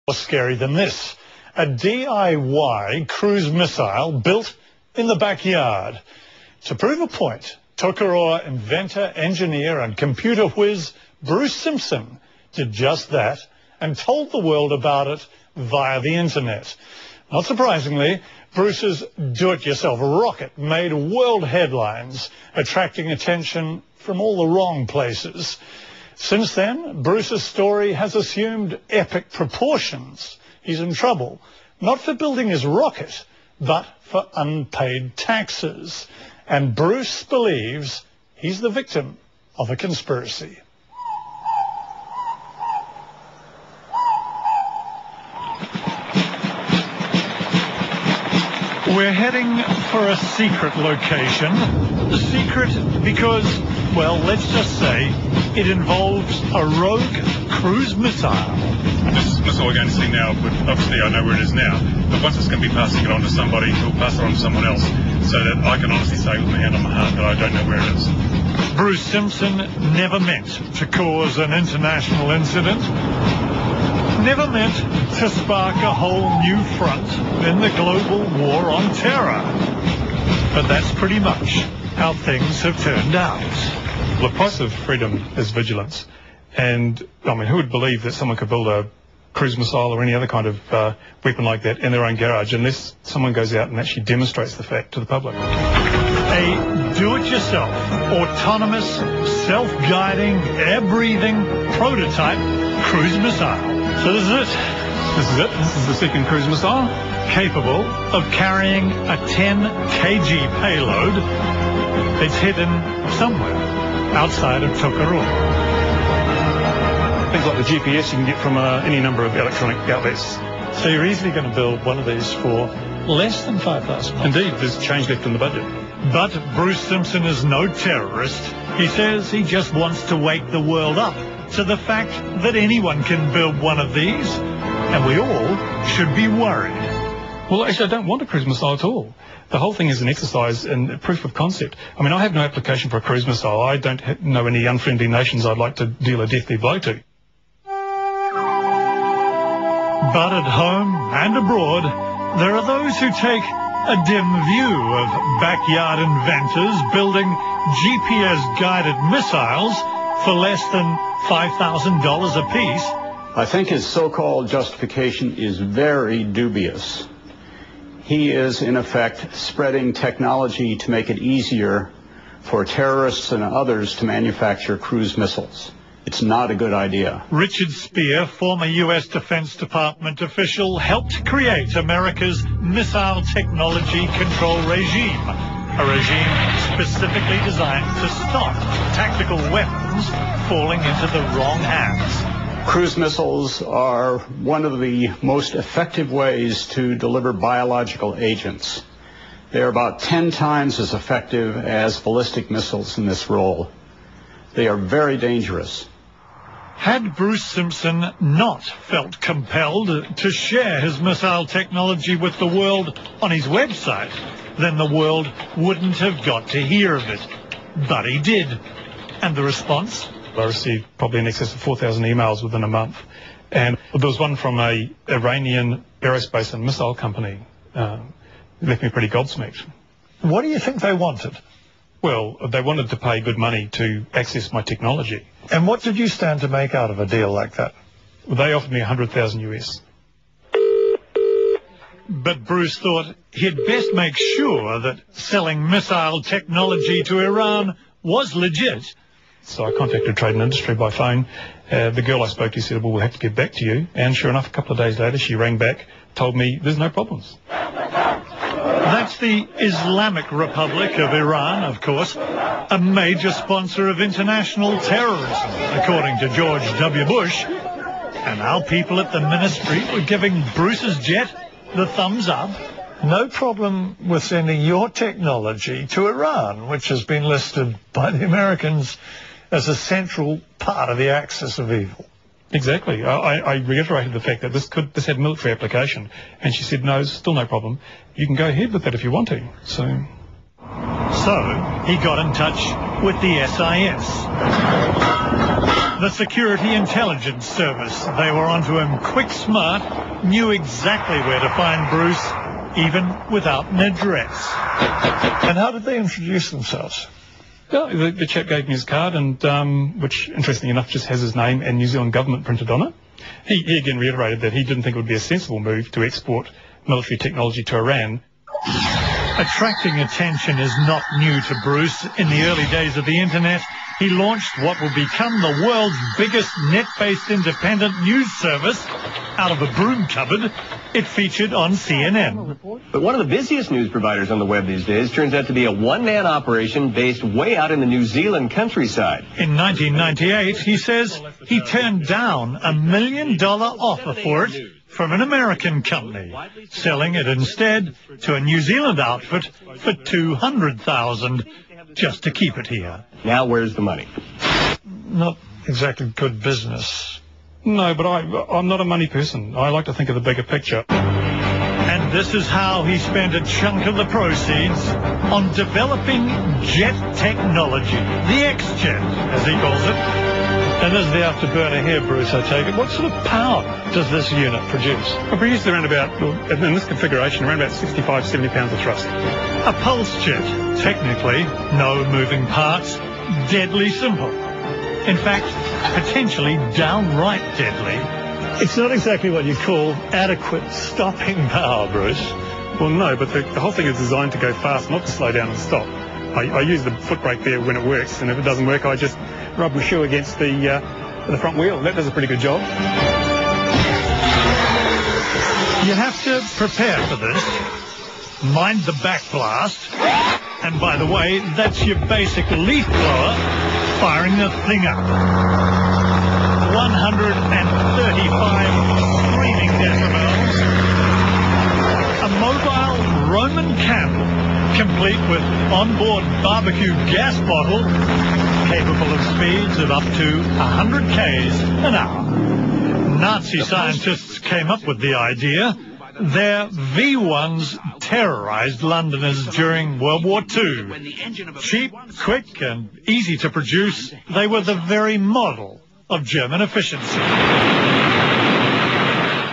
More scary than this. A DIY cruise missile built in the backyard. To prove a point, Tokoroa inventor, engineer and computer whiz Bruce Simpson did just that and told the world about it via the internet. Not surprisingly, Bruce's do-it-yourself rocket made world headlines, attracting attention from all the wrong places. Since then, Bruce's story has assumed epic proportions. He's in trouble, not for building his rocket, but for unpaid taxes. And Bruce believes he's the victim of a conspiracy. We're heading for a secret location. Secret because, well, let's just say it involves a rogue cruise missile. This missile we're going to see now, obviously I know where it is now, but once it's going to be passing it on to somebody who'll pass it on to someone else, so that I can honestly say with my hand on my heart that I don't know where it is. Bruce Simpson never meant to cause an international incident. Never meant to spark a whole new front in the global war on terror. But that's pretty much how things have turned out. The price of freedom is vigilance. And, I mean, who would believe that someone could build a cruise missile or any other kind of weapon like that in their own garage unless someone goes out and actually demonstrates the fact to the public? A do-it-yourself, autonomous, self-guiding, air-breathing prototype cruise missile. So this is it. This is it. This is the second cruise missile. Capable of carrying a 10 kg payload. It's hidden somewhere outside of Tokoroa. Things like the GPS you can get from any number of electronic outlets. So you're easily going to build one of these for less than $5,000. Indeed, there's change left in the budget. But Bruce Simpson is no terrorist. He says he just wants to wake the world up to the fact that anyone can build one of these, and we all should be worried. Well, actually, I don't want a cruise missile at all. The whole thing is an exercise in proof of concept. I mean, I have no application for a cruise missile. I don't know any unfriendly nations I'd like to deal a deathly blow to. But at home and abroad, there are those who take a dim view of backyard inventors building GPS-guided missiles for less than $5,000 apiece. I think his so-called justification is very dubious. He is, in effect, spreading technology to make it easier for terrorists and others to manufacture cruise missiles. It's not a good idea. Richard Spear, former U.S. Defense Department official, helped create America's missile technology control regime, a regime specifically designed to stop tactical weapons falling into the wrong hands. Cruise missiles are one of the most effective ways to deliver biological agents. They are about 10 times as effective as ballistic missiles in this role. They are very dangerous. Had Bruce Simpson not felt compelled to share his missile technology with the world on his website, then the world wouldn't have got to hear of it. But he did. And the response? I received probably in excess of 4,000 emails within a month. And there was one from an Iranian aerospace and missile company. It left me pretty gobsmacked. What do you think they wanted? Well, they wanted to pay good money to access my technology. And what did you stand to make out of a deal like that? Well, they offered me $100,000 US. But Bruce thought he'd best make sure that selling missile technology to Iran was legit. So I contacted Trade and Industry by phone. The girl I spoke to said, well, we'll have to get back to you. And sure enough, a couple of days later, she rang back, told me there's no problems. That's the Islamic Republic of Iran, of course, a major sponsor of international terrorism, according to George W. Bush. And our people at the ministry were giving Bruce's jet the thumbs up. No problem with sending your technology to Iran, which has been listed by the Americans as a central part of the axis of evil. Exactly. I reiterated the fact that this had military application, and she said, no, still no problem. You can go ahead with that if you want to. So he got in touch with the SIS. The Security Intelligence Service. They were onto him quick smart, knew exactly where to find Bruce, even without an address. And how did they introduce themselves? Well, the chap gave me his card, and which, interestingly enough, just has his name and New Zealand government printed on it. He again reiterated that he didn't think it would be a sensible move to export military technology to Iran. Attracting attention is not new to Bruce. In the early days of the internet, he launched what will become the world's biggest net-based independent news service out of a broom cupboard. It featured on CNN. But one of the busiest news providers on the web these days turns out to be a one-man operation based way out in the New Zealand countryside. In 1998, he says he turned down $1 million offer for it from an American company, selling it instead to a New Zealand outfit for $200,000 just to keep it here. Now where's the money? Not exactly good business. No, but I'm not a money person. I like to think of the bigger picture. And this is how he spent a chunk of the proceeds on developing jet technology, the xjet, as he calls it. And this is the afterburner here, Bruce, I take it. What sort of power does this unit produce? I produced around about, in this configuration, around about 65, 70 pounds of thrust. A pulse jet, technically, no moving parts, deadly simple. In fact, potentially downright deadly. It's not exactly what you call adequate stopping power, Bruce. Well, no, but the whole thing is designed to go fast, not to slow down and stop. I use the foot brake there when it works, and if it doesn't work, I just rub my shoe against the front wheel. That does a pretty good job. You have to prepare for this. Mind the backblast. And by the way, that's your basic leaf blower firing the thing up. 135 screaming decibels. A mobile Roman candle, complete with onboard barbecue gas bottle, capable of speeds of up to 100 k's an hour. Nazi scientists came up with the idea. Their V1s terrorized Londoners during World War II. Cheap, quick, and easy to produce, they were the very model of German efficiency.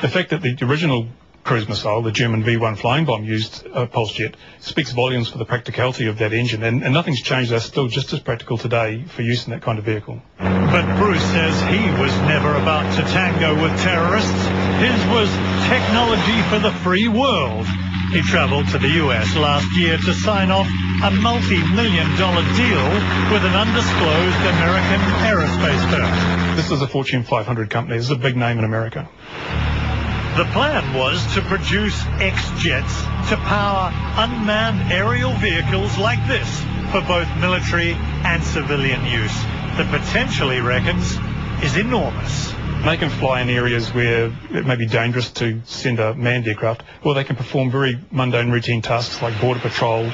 The fact that the original cruise missile, the German V1 flying bomb, used a pulse jet speaks volumes for the practicality of that engine, and nothing's changed. They're still just as practical today for use in that kind of vehicle. But Bruce says he was never about to tango with terrorists. His was technology for the free world. He traveled to the US last year to sign off a multi-million-dollar deal with an undisclosed American aerospace firm. This is a Fortune 500 company. This is a big name in America. The plan was to produce xjets to power unmanned aerial vehicles like this for both military and civilian use. The potential, he reckons, is enormous. They can fly in areas where it may be dangerous to send a manned aircraft, or they can perform very mundane routine tasks like border patrol.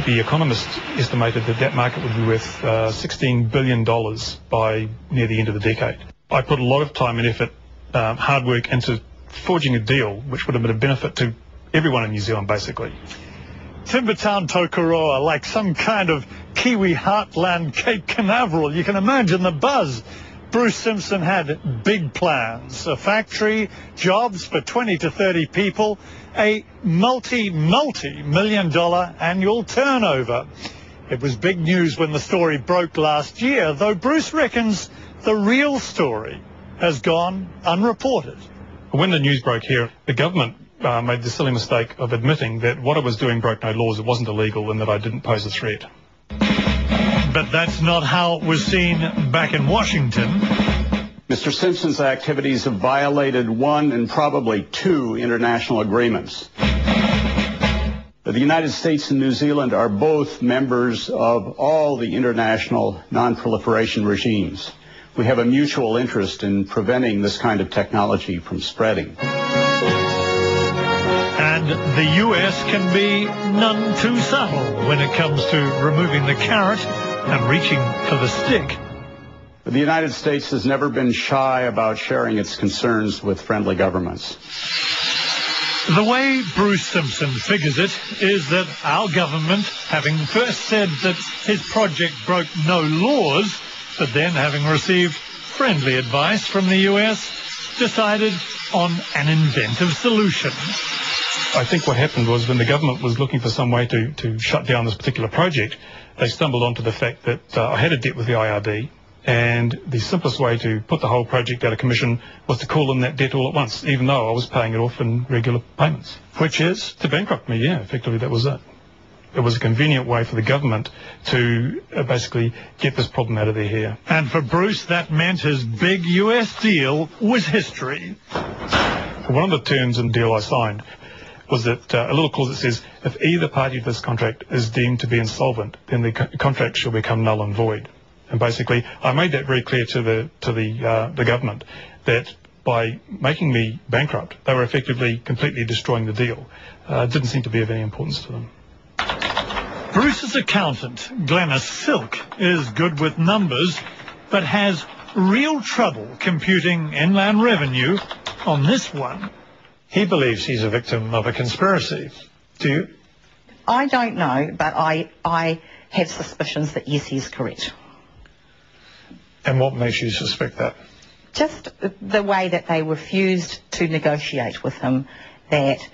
The Economist estimated that that market would be worth $16 billion by near the end of the decade. I put a lot of time and effort, hard work into forging a deal which would have been a benefit to everyone in New Zealand, basically. Timbertown, Tokoroa, like some kind of Kiwi heartland Cape Canaveral. You can imagine the buzz. Bruce Simpson had big plans, a factory, jobs for 20 to 30 people, a multi-million-dollar annual turnover. It was big news when the story broke last year, though Bruce reckons the real story has gone unreported. When the news broke here, the government made the silly mistake of admitting that what I was doing broke no laws, it wasn't illegal, and that I didn't pose a threat. But that's not how it was seen back in Washington. Mr. Simpson's activities have violated one and probably two international agreements. The United States and New Zealand are both members of all the international non-proliferation regimes. We have a mutual interest in preventing this kind of technology from spreading. And the U.S. can be none too subtle when it comes to removing the carrot and reaching for the stick. The United States has never been shy about sharing its concerns with friendly governments. The way Bruce Simpson figures it is that our government, having first said that his project broke no laws, but then having received friendly advice from the US, decided on an inventive solution. I think what happened was when the government was looking for some way to shut down this particular project, they stumbled onto the fact that I had a debt with the IRD, and the simplest way to put the whole project out of commission was to call in that debt all at once, even though I was paying it off in regular payments. Which is? To bankrupt me, yeah, effectively that was it. It was a convenient way for the government to basically get this problem out of their hair. And for Bruce, that meant his big US deal was history. One of the terms in the deal I signed was that a little clause that says, if either party to this contract is deemed to be insolvent, then the contract shall become null and void. And basically, I made that very clear to the government that by making me bankrupt, they were effectively completely destroying the deal. It didn't seem to be of any importance to them. Bruce's accountant, Glenys Silk, is good with numbers, but has real trouble computing inland revenue on this one. He believes he's a victim of a conspiracy. Do you? I don't know, but I have suspicions that yes, he's correct. And what makes you suspect that? Just the way that they refused to negotiate with him, that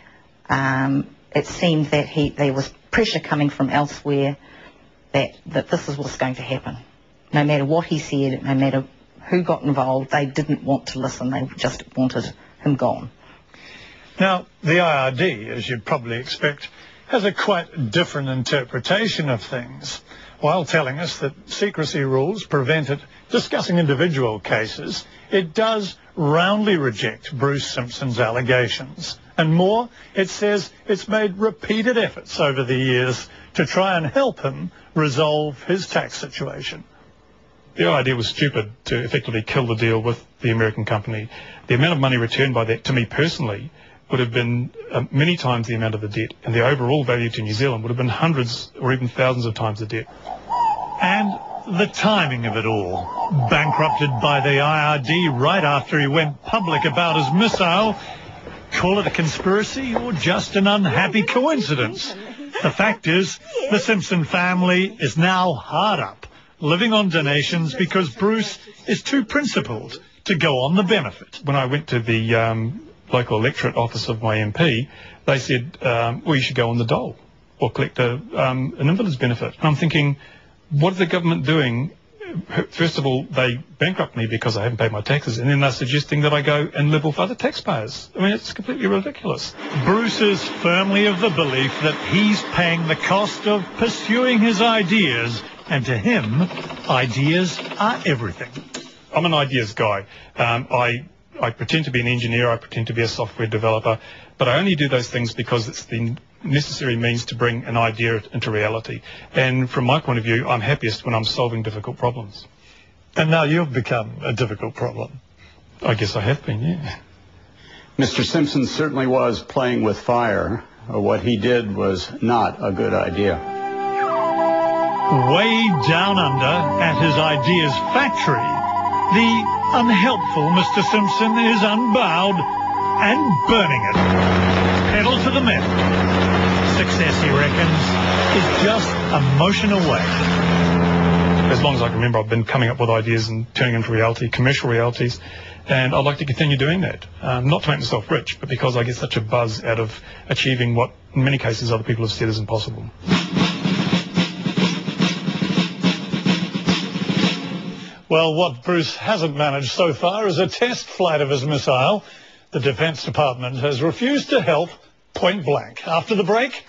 it seemed that there was pressure coming from elsewhere that this is what's going to happen. No matter what he said, no matter who got involved, they didn't want to listen. They just wanted him gone. Now, the IRD, as you'd probably expect, has a quite different interpretation of things. While telling us that secrecy rules prevent it discussing individual cases, it does roundly reject Bruce Simpson's allegations. And more, it says it's made repeated efforts over the years to try and help him resolve his tax situation. The idea was stupid to effectively kill the deal with the American company. The amount of money returned by that, to me personally, would have been many times the amount of the debt, and the overall value to New Zealand would have been hundreds or even thousands of times the debt. And the timing of it all. Bankrupted by the IRD right after he went public about his missile. Call it a conspiracy or just an unhappy coincidence. The fact is, the Simpson family is now hard up, living on donations because Bruce is too principled to go on the benefit. When I went to the local electorate office of my MP, they said, well, you should go on the dole or collect an invalid's benefit. And I'm thinking, what is the government doing? First of all, they bankrupt me because I haven't paid my taxes, and then they're suggesting that I go and live off other taxpayers. I mean, it's completely ridiculous. Bruce is firmly of the belief that he's paying the cost of pursuing his ideas, and to him, ideas are everything. I'm an ideas guy. I pretend to be an engineer, I pretend to be a software developer, but I only do those things because it's the necessary means to bring an idea into reality. And from my point of view, I'm happiest when I'm solving difficult problems. And now you've become a difficult problem. I guess I have been, yeah. Mr. Simpson certainly was playing with fire. What he did was not a good idea. Way down under at his ideas factory, the unhelpful Mr. Simpson is unbowed and burning it. Pedal to the metal. Success, he reckons, is just a motion away. As long as I can remember, I've been coming up with ideas and turning into reality, commercial realities, and I'd like to continue doing that. Not to make myself rich, but because I get such a buzz out of achieving what, in many cases, other people have said is impossible. Well, what Bruce hasn't managed so far is a test flight of his missile. The Defence Department has refused to help point blank. After the break,